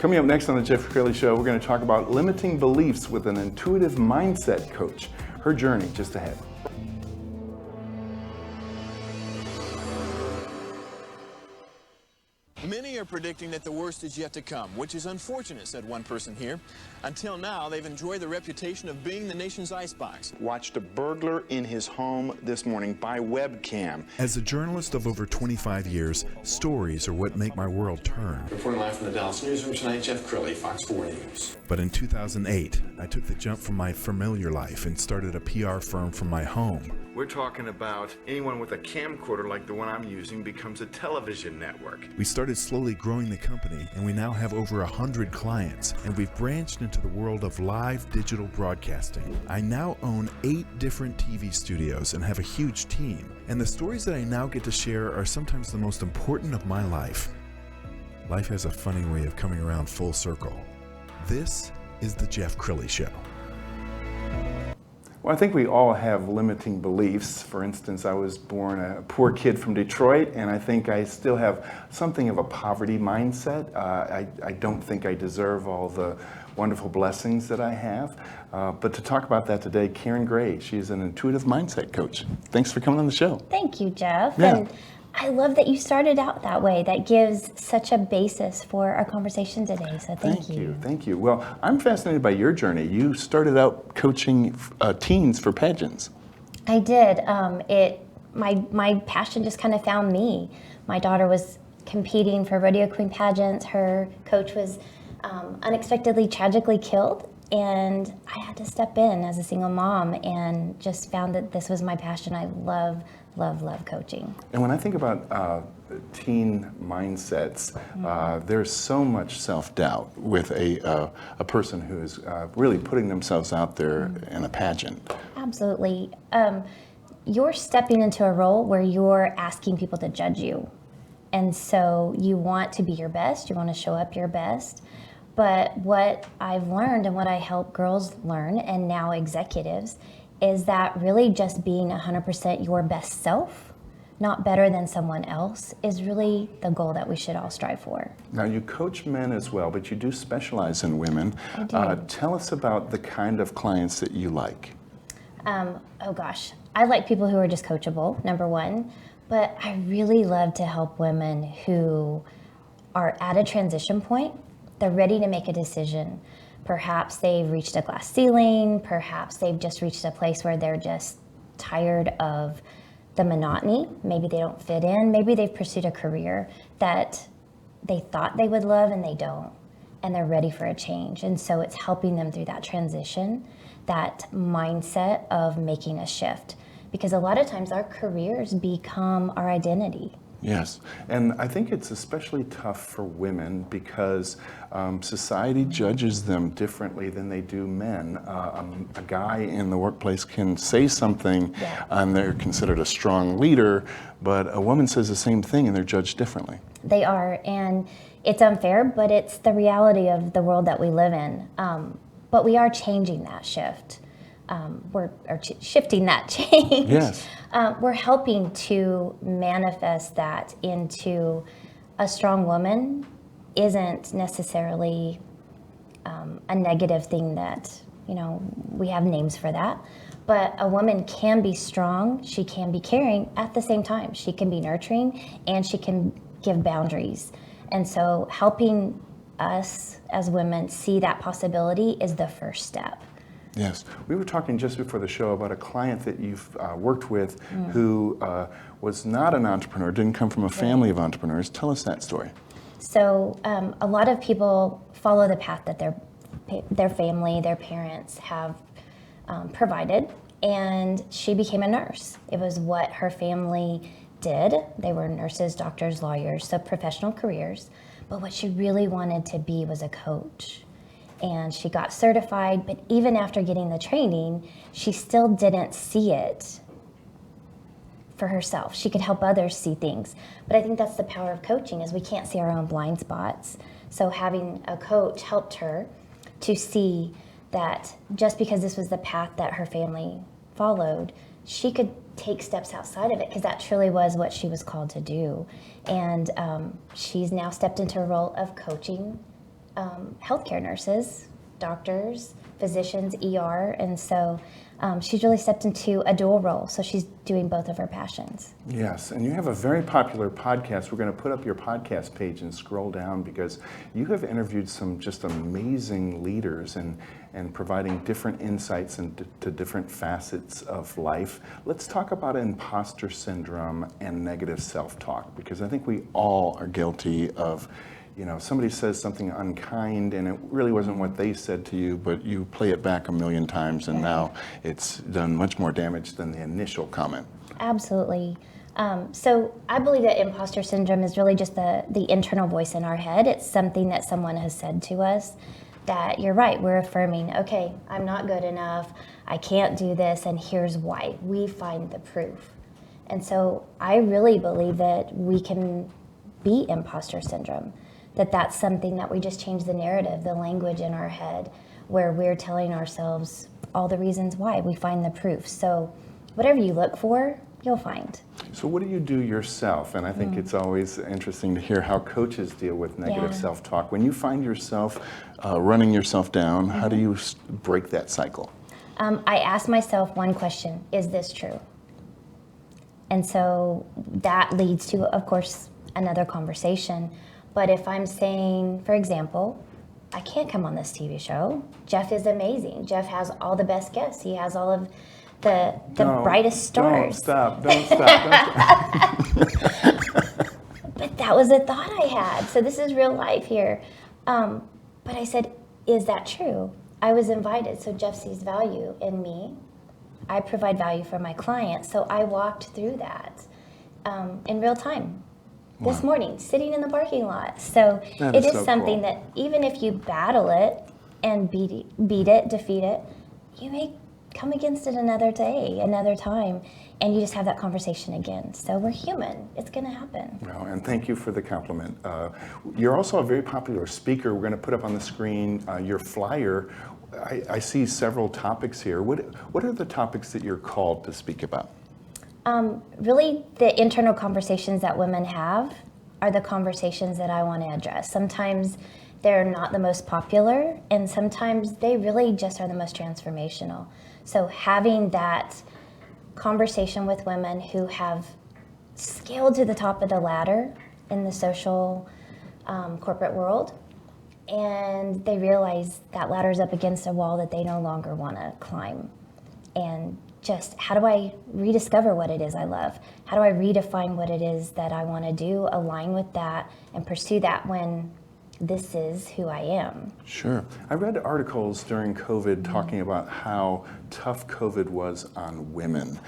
Coming up next on the Jeff Crilley Show, we're going to talk about limiting beliefs with an intuitive mindset coach. Her journey just ahead. Many are predicting that the worst is yet to come, which is unfortunate, said one person here. Until now, they've enjoyed the reputation of being the nation's icebox. Watched a burglar in his home this morning by webcam. As a journalist of over 25 years, stories are what make my world turn. Reporting live from the Dallas newsroom tonight, Jeff Crilley, Fox 4 News. But in 2008, I took the jump from my familiar life and started a PR firm from my home. We're talking about anyone with a camcorder like the one I'm using becomes a television network. We started slowly growing the company, and we now have over 100 clients, and we've branched into the world of live digital broadcasting. I now own 8 different TV studios and have a huge team, and the stories that I now get to share are sometimes the most important of my life. Life has a funny way of coming around full circle. This is the Jeff Crilley Show. Well, I think we all have limiting beliefs. For instance, I was born a poor kid from Detroit, and I think I still have something of a poverty mindset. I don't think I deserve all the wonderful blessings that I have. But to talk about that today, Karen Gray, she's an intuitive mindset coach. Thanks for coming on the show. Thank you, Jeff. Yeah. And I love that you started out that way. That gives such a basis for our conversation today, so thank you. Thank you. Well, I'm fascinated by your journey. You started out coaching teens for pageants. I did. My passion just kind of found me. My daughter was competing for rodeo queen pageants. Her coach was unexpectedly, tragically killed, and I had to step in as a single mom and just found that this was my passion. I love coaching. And when I think about teen mindsets, there's so much self-doubt with a person who is really putting themselves out there in a pageant. Absolutely. You're stepping into a role where you're asking people to judge you. And so you want to be your best, you want to show up your best. But what I've learned and what I help girls learn, and now executives, is that really just being 100% your best self, not better than someone else, is really the goal that we should all strive for. Now, you coach men as well, but you do specialize in women. I do. Tell us about the kind of clients that you like. Oh gosh, I like people who are just coachable, number one, but I really love to help women who are at a transition point. They're ready to make a decision. Perhaps they've reached a glass ceiling, perhaps they've just reached a place where they're just tired of the monotony. Maybe they don't fit in, maybe they've pursued a career that they thought they would love and they don't, and they're ready for a change. And so it's helping them through that transition, that mindset of making a shift. Because a lot of times our careers become our identity. Yes, and I think it's especially tough for women because society judges them differently than they do men. A guy in the workplace can say something and they're considered a strong leader, but a woman says the same thing and they're judged differently. They are, and it's unfair, but it's the reality of the world that we live in. But we are changing that shift. Shifting that change. Yes. We're helping to manifest that into a strong woman isn't necessarily a negative thing that, we have names for that. But a woman can be strong, she can be caring at the same time. She can be nurturing and she can give boundaries. And so helping us as women see that possibility is the first step. Yes. We were talking just before the show about a client that you've worked with who was not an entrepreneur, didn't come from a family of entrepreneurs. Tell us that story. So a lot of people follow the path that their family, their parents have provided, and she became a nurse. It was what her family did. They were nurses, doctors, lawyers, so professional careers. But what she really wanted to be was a coach. And she got certified, but even after getting the training, she still didn't see it for herself. She could help others see things. But I think that's the power of coaching, is we can't see our own blind spots. So having a coach helped her to see that just because this was the path that her family followed, she could take steps outside of it, because that truly was what she was called to do. And she's now stepped into a role of coaching healthcare nurses, doctors, physicians, ER, and so she's really stepped into a dual role. So she's doing both of her passions. Yes, and you have a very popular podcast. We're going to put up your podcast page and scroll down because you have interviewed some just amazing leaders and providing different insights into different facets of life. Let's talk about imposter syndrome and negative self-talk, because I think we all are guilty of, somebody says something unkind and it really wasn't what they said to you, but you play it back a million times and now it's done much more damage than the initial comment. Absolutely. So I believe that imposter syndrome is really just the internal voice in our head. It's something that someone has said to us that you're right, we're affirming, okay, I'm not good enough, I can't do this, and here's why. We find the proof. And so I really believe that we can beat imposter syndrome, that's something that we just change the narrative, the language in our head, where we're telling ourselves all the reasons why. We find the proof. So whatever you look for, you'll find. So what do you do yourself? And I think it's always interesting to hear how coaches deal with negative self-talk. When you find yourself running yourself down, how do you break that cycle? I ask myself one question: is this true? And so that leads to, of course, another conversation. But if I'm saying, for example, I can't come on this TV show. Jeff is amazing. Jeff has all the best guests. He has all of the brightest stars. Don't stop. But that was a thought I had. So this is real life here. But I said, is that true? I was invited, so Jeff sees value in me. I provide value for my clients. So I walked through that in real time. This morning, sitting in the parking lot. So it is so something cool. that even if you battle it and beat it, defeat it, you may come against it another day, another time, and you just have that conversation again. So we're human. It's going to happen. Well, and thank you for the compliment. You're also a very popular speaker. We're going to put up on the screen your flyer. I see several topics here. What are the topics that you're called to speak about? Really, the internal conversations that women have are the conversations that I want to address. Sometimes they're not the most popular, and sometimes they really just are the most transformational. So having that conversation with women who have scaled to the top of the ladder in the social corporate world, and they realize that ladder's up against a wall that they no longer want to climb. And just how do I rediscover what it is I love? How do I redefine what it is that I want to do, align with that, and pursue that when this is who I am? Sure. I read articles during COVID talking about how tough COVID was on women.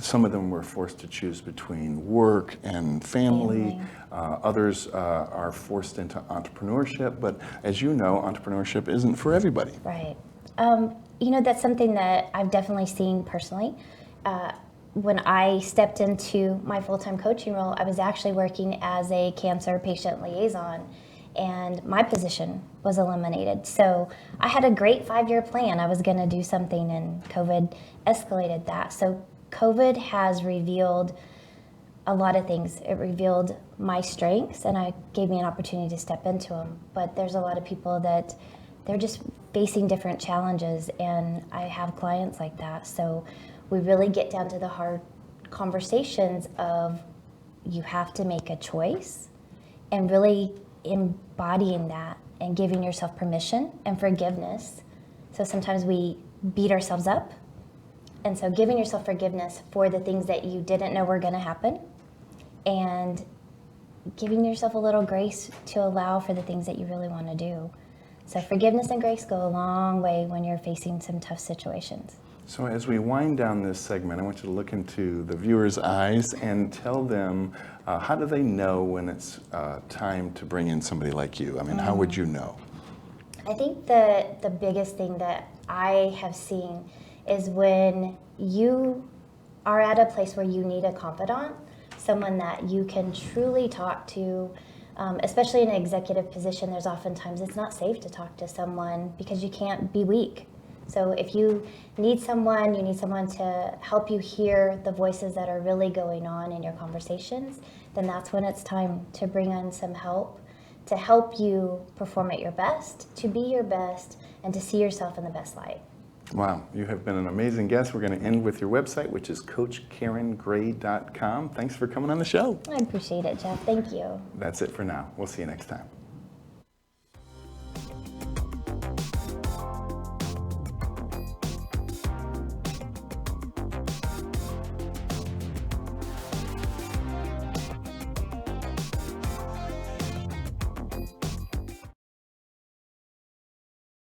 Some of them were forced to choose between work and family. Others are forced into entrepreneurship. But as you know, entrepreneurship isn't for everybody. Right. That's something that I've definitely seen personally. When I stepped into my full-time coaching role, I was actually working as a cancer patient liaison, and my position was eliminated. So I had a great 5-year plan. I was going to do something, and COVID escalated that. So COVID has revealed a lot of things. It revealed my strengths, and it gave me an opportunity to step into them. But there's a lot of people that they're just facing different challenges, and I have clients like that. So we really get down to the hard conversations of you have to make a choice, and really embodying that and giving yourself permission and forgiveness. So sometimes we beat ourselves up, and so giving yourself forgiveness for the things that you didn't know were going to happen, and giving yourself a little grace to allow for the things that you really want to do. So forgiveness and grace go a long way when you're facing some tough situations. So as we wind down this segment, I want you to look into the viewer's eyes and tell them, how do they know when it's time to bring in somebody like you? I mean, how would you know? I think the biggest thing that I have seen is when you are at a place where you need a confidant, someone that you can truly talk to. Especially in an executive position, there's oftentimes it's not safe to talk to someone because you can't be weak. So if you need someone to help you hear the voices that are really going on in your conversations, then that's when it's time to bring on some help to help you perform at your best, to be your best, and to see yourself in the best light. Wow, you have been an amazing guest. We're going to end with your website, which is CoachKarenGray.com. Thanks for coming on the show. I appreciate it, Jeff. Thank you. That's it for now. We'll see you next time.